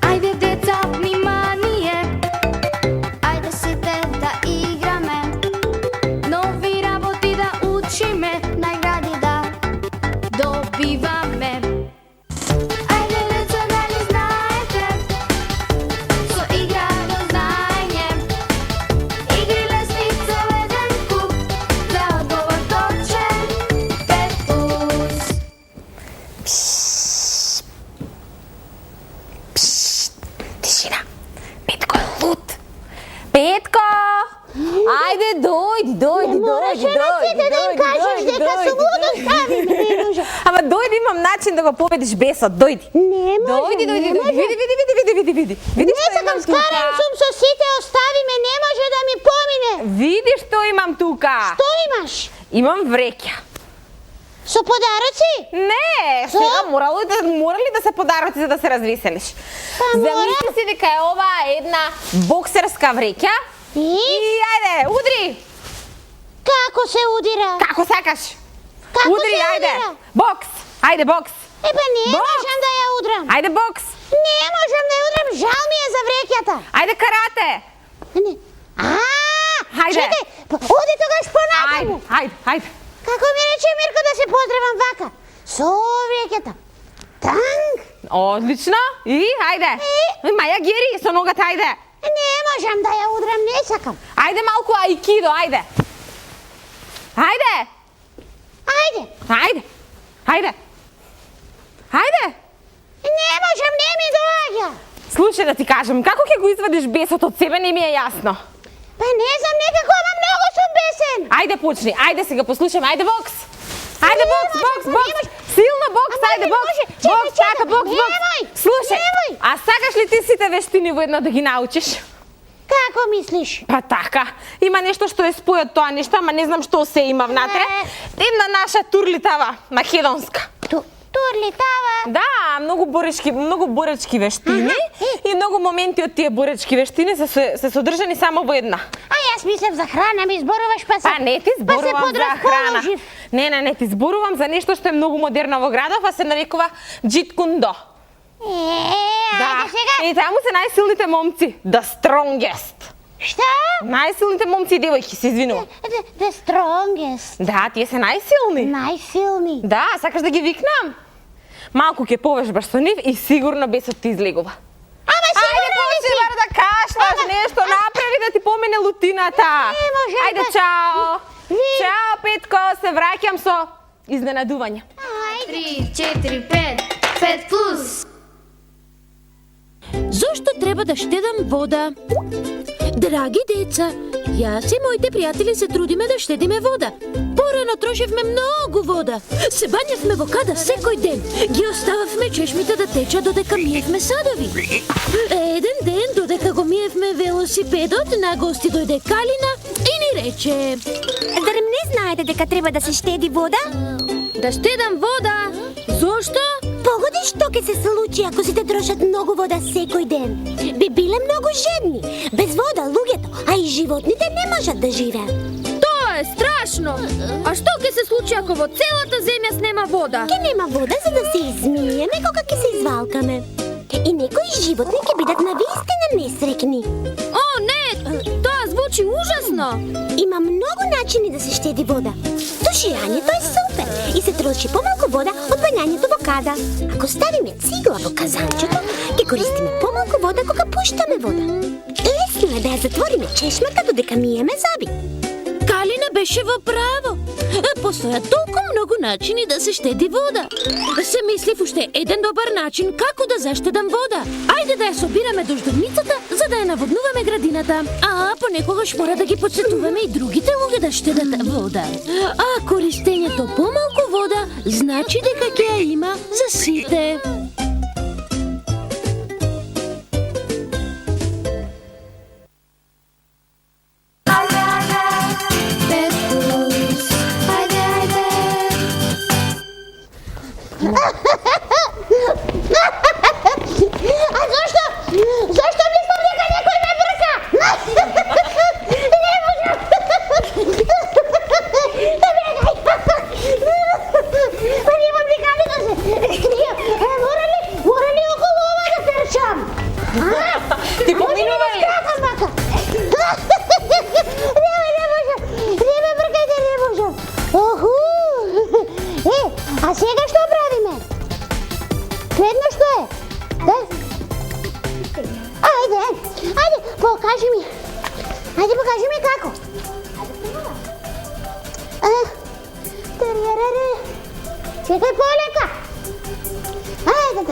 Ајде деца, внимание, ајде сите да играме, нови работи да учиме, најгради да добиваме. Ајде деца, дали знаете, со игра до знаење, игри лесни целеден куп, за одговор точен, 5 плюс. Тишина. Петко е луд. Петко! Ајде, дојди. Ама дојди, имам начин да го победиш бесот, дојди. Не може. Дојди. Види. Види Не сакам скарен сум со сите, остави ме, не може да ми помине. Види што имам тука. Што имаш? Имам вреќа. Со подароци? Не, сега морали да се подароци за да се развеселиш. Замисли си дека е ова една боксерска вреќа. И? Ајде, удри. Како се удира? Како сакаш. Како Удри, се ајде. удира? Бокс. Ајде, бокс. Епа не Бокс. можам да ја удрам. Ајде, бокс. Не можам да ја удрам, жал ми е за вреќата. Ајде, карате. Не. Хајде. Чекај, оди тогаш понатаму. Ајде. Како ми рече Мирко да се поздравам вака? Со вреќата. Танг. Одлично. И, ајде. Маја гери со ногата, ајде. Не можам да ја удрам, не сакам. Ајде малку аикидо, ајде. Ајде. Не можам, не ми доаѓа. Слушај да ти кажам, како ќе го извадиш бесот од себе, не ми е јасно. Па не знам, некако, ама многу сум бесен. Ајде почни, ајде сега послушаме, ајде бокс. Ајде Не бокс. можеш. Силно бокс, Ама ајде не бокс. може. Чекај, Бокс, така, бокс. Немој. Слушај, Немој. а сакаш ли ти сите вештини воедно да ги научиш? Како мислиш? Па така, има нешто што е спојот тоа нешто, ама не знам што се има внатре. Една наша турлитава, македонска. Турлитава. Да, многу боречки вештини и многу моменти од тие боречки вештини се содржани само во една. А јас мислев за храна ми зборуваш, па се... Па не ти зборувам за храна. Не, ти зборувам за нешто што е многу модерно во градов, а се нарекува джиткундо. Ајде сега. И таму се најсилните момци, the strongest. Што? Најсилните момци и девојки, се извинувам. The strongest. Да, тие се најсилни. Најсилни. Да, сакаш да ги викнам? Малку ќе повежбаш со нив и сигурно бесот ти излегува. Ама сигурно почни бар да кашлаш нешто, направи да ти помине лутината. Не можам. Ајде, чао. Чао, Петко, се враќам со изненадување. 3, 4, 5 плюс. Зошто треба да штедам вода? Драги деца, јас и моите пријатели се трудиме да штедиме вода. Порано трошевме многу вода. Се бањавме во када секој ден. Ги остававме чешмите да течат додека миевме садови. Еден ден, додека го миевме велосипедот, на гости дојде Калина и ни рече: Зарем не знаете дека треба да се штеди вода? Да штедам вода? Зошто? Погоди што ќе се случи ако сите трошат многу вода секој ден. Би биле многу жедни. Без вода луѓето, а и животните не можат да живеат. Тоа е страшно! А што ќе се случи ако во целата земја снема вода? Ке нема вода за да се измиеме кога ќе се извалкаме. И некои животни ќе бидат навистина несреќни. О, не! Тоа звучи ужасно! Има многу начини да се штеди вода. Туширањето е супер и се троши помалку вода од бањањето во када. Ако ставиме цигла во казанчето, ќе користиме помалку вода кога пуштаме вода. Лесно е да ја затвориме чешмата додека миеме зоби. Калина беше во право. Постојат толку многу начини да се штеди вода. Се мислив уште еден добар начин како да заштедам вода. Ајде да ја собираме дождовницата за да ја наводнуваме градината. А понекогаш мора да ги подсетуваме и другите луѓе да штедат вода. А користењето помалку вода значи дека ќе ја има за сите. А зашто? Зашто мислам дека некој ме брка? Не можам. Бегај. Па немам никаде да се скријам. А сега што правиме? Следно што е? Да? Ајде, покажи ми. Ајде, покажи ми како. Чекај полека.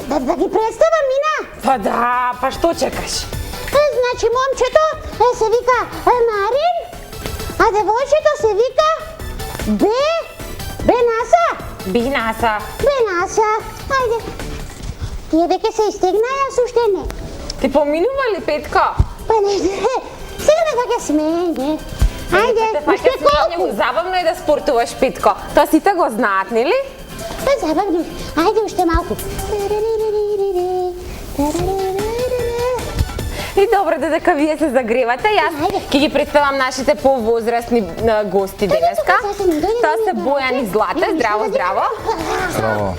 Да ги представам, Мина. Па да, па што чекаш? Значи, момчето се вика Марин, а девојчето се вика Бенаса. Бенаса. Ајде. Тие веќе се истегнаја, уште не. Ти поминува ли, Петко? Па не, сега ме фаќа смење. Ајде, уште колку? Забавно е да спортуваш, Петко. Тоа сите го знаат, нели? Забавно. Ајде, уште малку. И добро додека вие се загревате, јас ќе ги представам нашите повозрастни гости денеска. Тоа се Бојан и Злата. Здраво. Здраво.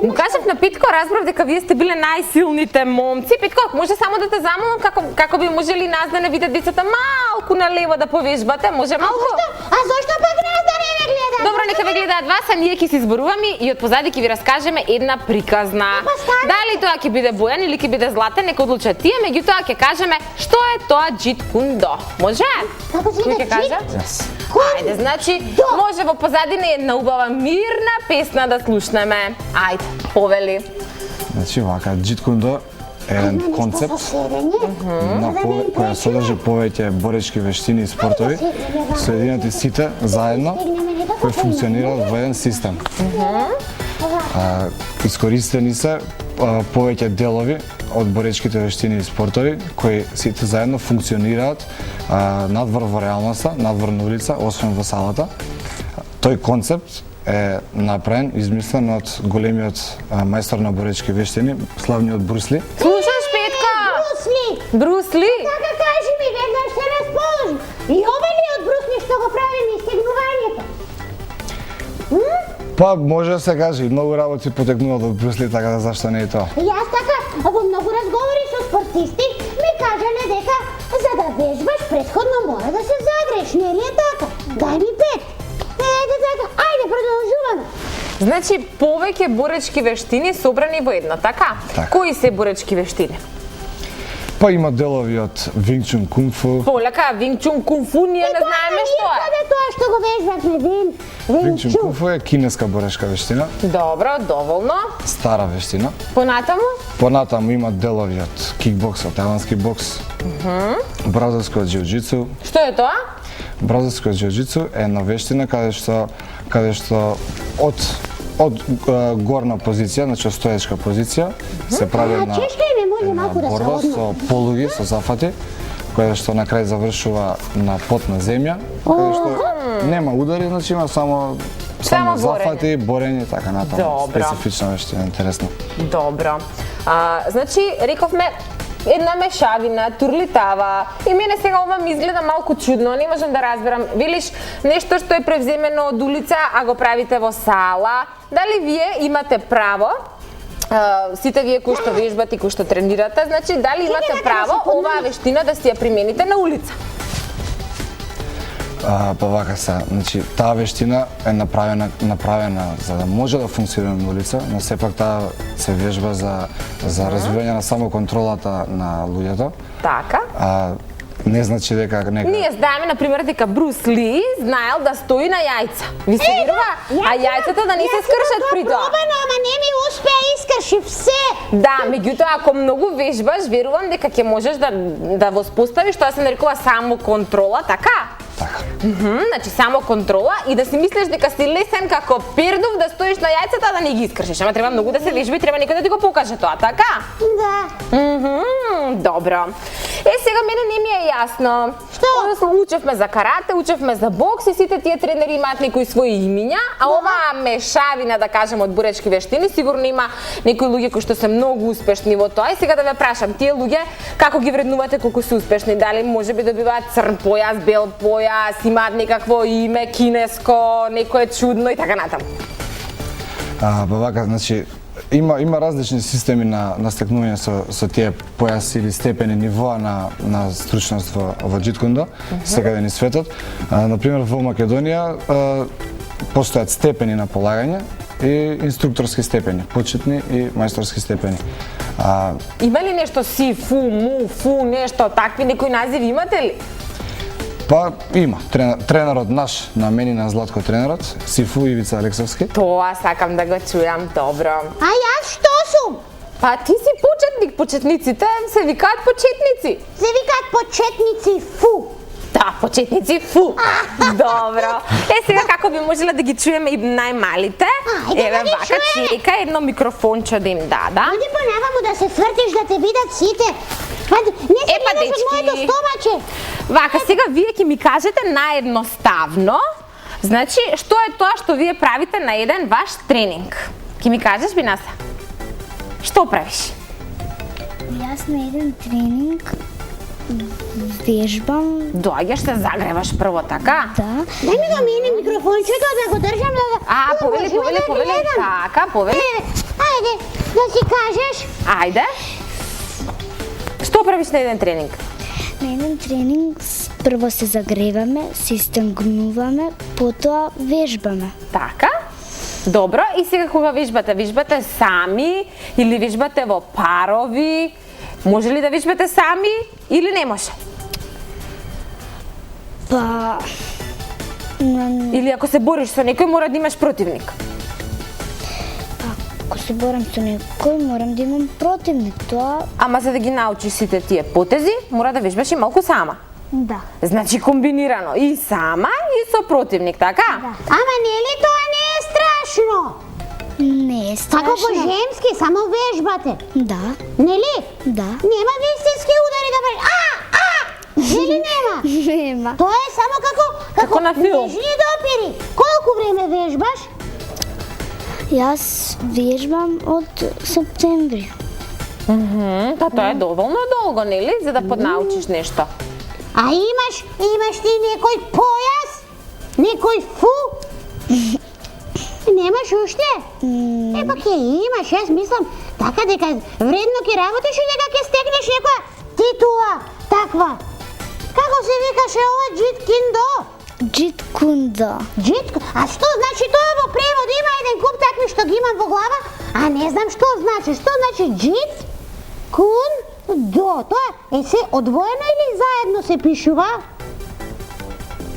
Му кажав на Петко, разбрав дека вие сте биле најсилните момци. Петко, може само да те замолам како би можели нас да не видат децата малку налево да повежбате, може малку? А зошто пак нас да не ме гледаат? Добро, нека ве гледаат вас, а ние ќе се изборуваме и од позади ќе ви раскажеме една приказна. Дали тоа ќе биде Бојан или ќе биде Злата, нека одлучат тие, меѓутоа ќе кажеме што е тоа джиткундо. Може? Како се Кој вика ќе кажа? Ајде, значи, може во позадина една убава мирна песна да слушнеме. Ајде, повели. Значи, вака, джиткундо е еден концепт која содржи повеќе боречки вештини и спортови, соединети сите заедно, кои функционираат во еден систем. Искористени се повеќе делови од боречките вештини и спортови, кои сите заедно функционираат надвор во реалноста, надвор на улица, освен во салата. Тој концепт е направен, измислен од големиот мајстор на боречки вештини, славниот Брус Ли. Слушаш, Петка? Брус Ли? Така кажи ми, веднаш се расположи. И овој ли од Брус Ли што го прави на истегнувањето? Па, може да се каже, и многу работи потекнуваат од Брус Ли, така да зашто не е тоа. Јас така, во многу разговори со спортисти, ми кажале дека за да вежбаш претходно мора да се загрееш, нели е така? Дај ми 5. Еде така, ајде продолжуваме. Значи, повеќе боречки вештини собрани во една, така? Така. Кои се боречки вештини? Па има делови од Винг Чун Кунг Фу. Полека, Винг Чун Кунг Фу, ние не знаеме што е. Каде тоа што го вежбавме, Винг Чун Кунг Фу е кинеска борешка вештина, Добро, доволно. стара вештина. Понатаму? Понатаму има делови од кикбокс, од тајландски бокс, бразилско џиу-џицу. Што е тоа? Бразилско џиу-џицу е една вештина каде што од горна позиција, значи од стоечка позиција, се прави една чешкај ме, може малку да се борба одмори. со полуги, со зафати, која што на крај завршува на потна земја, каде што нема удари, значи има само Само зафати, борење, така натаму. Добро. Специфична вештина, интересно. Добро. Значи, рековме една мешавина, турлитава. И мене сега ова ми изгледа малку чудно, не можам да разберам. Велиш нешто што е превземено од улица, а го правите во сала. Дали вие имате право, сите вие кои што вежбате и кои што тренирате, значи дали имате право оваа вештина да си ја примените на улица? Па вака се, значи таа вештина е направена за да може да функционира на улица, но сепак таа се вежба за развивање на самоконтролата на луѓето. Така. Не значи дека нека Ние знаеме, например, дека Брус Ли знаел да стои на јајца. Ви се верува? А јајцата да не се скршат при тоа. Пробано, ама не ми успеа, искрши все. Да, меѓутоа ако многу вежбаш, верувам дека ќе можеш да воспоставиш тоа се нарекува самоконтрола, така? така. Значи само контрола и да си мислиш дека си лесен како пердов да стоиш на јајцата да не ги искршиш. Ама треба многу да се вежби, треба некој да ти го покаже тоа, така? Да. Добро. Сега мене не ми е јасно. Што? Учевме за карате, учевме за бокс и сите тие тренери имаат некои своји имиња, а оваа мешавина, да кажем, од боречки вештини, сигурно има некои луѓе кои што се многу успешни во тоа. И сега да ве прашам, тие луѓе како ги вреднувате колку се успешни? Дали можеби добиваат црн појас, бел појас, имаат некакво име кинеско, некое чудно и така натаму? Па вака, значи има различни системи на стекнување со тие појаси или степени нивоа на стручност во џиткундо, секаде ни светот. Например, во Македонија постојат степени на полагање и инструкторски степени, почетни и мајсторски степени. Има ли нешто си, фу, му, фу, нешто, такви некои називи имате ли? Па има. Тренерот наш, на мен и на Златко тренерот, Сифу Ивица Алексовски. Тоа сакам да го чујам, добро. А јас што сум? Па ти си почетник, почетниците се викаат почетници. Се викаат почетници фу. Да, почетници, фу. Добро. Сега како би можела да ги чуеме и најмалите? Ајде Еве да ги вака, чуеме. чека едно микрофонче да им дада. Оди понаваму да се фртиш да те видат сите. Ајде, не се Епа, гледаш од дечки. моето стомаче. Вака, сега вие ќе ми кажете наедноставно, значи, што е тоа што вие правите на еден ваш тренинг? Ќе ми кажеш, Бинаса? Што правиш? Јас на еден тренинг вежбам. Доаѓаш, се загреваш прво, така? Да. Дај ми го мини микрофончето да го држам да А, повели, можеме повели, да повели, гледам. така, повели. Ајде, да си кажеш. Ајде. Што правиш на еден тренинг? На еден тренинг прво се загреваме, се стангнуваме, потоа вежбаме. Така. Добро, и сега кога вежбате? Вежбате сами или вежбате во парови? Може ли да вежбате сами или не може? Па Или ако се бориш со некој, мора да имаш противник. ако се борам со некој, морам да имам противник. Тоа Ама за да ги научиш сите тие потези, мора да вежбаш и малку сама. да. Значи комбинирано и сама и со противник, така? Ама нели тоа не е страшно? Не е страшно. Како по-жемски, само вежбате. Да, Нели? да. Нема вистински удари да правиш. Нели нема? Нема. Тоа е само Како на филм. нежни допири. Колку време вежбаш? Јас вежбам од септември. Па тоа е доволно долго, нели, за да поднаучиш нешто. А имаш ти некој појас? Некој фу? Немаш уште? Епа ќе имаш, јас мислам така дека вредно ќе работиш и дека ќе стекнеш некоја титула таква. Како се викаше ова Джит Киндо? Джит Кундо. А што значи тоа во превод? Има еден куп такви што ги имам во глава, а не знам што значи. Што значи Джит Кундо? Тоа е се одвоено или заедно се пишува?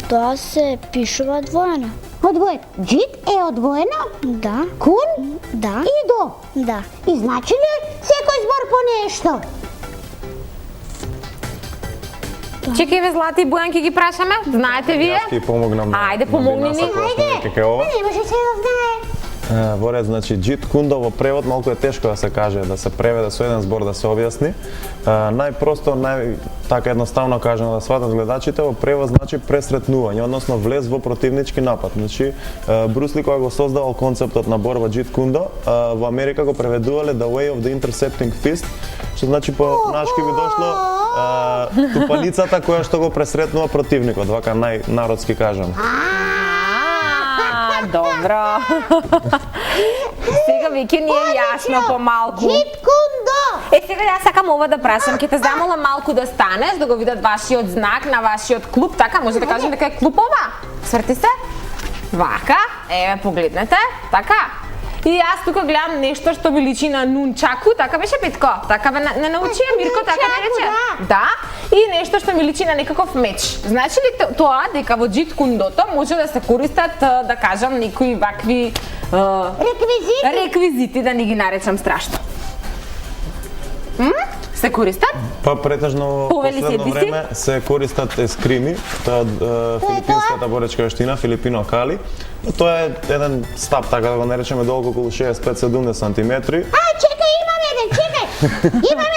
Тоа се пишува двоено. Одвоено. Джит е одвоено, Да, кун да, и до. да. И значи ли секој збор по нешто? Чекај ве, Злати и Бојан, ќе ги прашаме? Знаете вие? Јас ќе помогнам на Ајде, помогни ни. ова. Не може се да знае. Во ред, значи Джит Кундо во превод малку е тешко да се каже, да се преведе со еден збор да се објасни. Најпросто, така едноставно кажано да сватат гледачите, во превод значи пресретнување, односно влез во противнички напад. Значи Брус Ли кога го создавал концептот на борба Джит Кундо, во Америка го преведувале The Way of the Intercepting Fist, што значи по нашки би дошло тупаницата која што го пресретнува противникот, вака најнародски кажано. Добро. Сега веќе ни е јасно помалку. Джит Кундо! Сега јас сакам ова да прашам, ќе те замолам малку да станеш, да го видат вашиот знак на вашиот клуб, така може да кажем дека е клуб ова. Сврти се. Вака, еве погледнете, така. И јас тука гледам нешто што ми личи на нунчаку, така беше Петко, така не научи Мирко, така не рече. Да, и нешто што ми личи на некаков меч. Значи ли тоа дека во Джит Кундото може да се користат, да кажам, некои вакви реквизити, да не ги наречам страшно. Се користат? Па претежно во Повели последно седмици? време се користат ескрими, тоа од филипинската боречка вештина, Филипино Кали. Тоа е еден стап, така да го наречеме, долго околу 65-70 сантиметри. Чекај, имам еден, чекај! Имам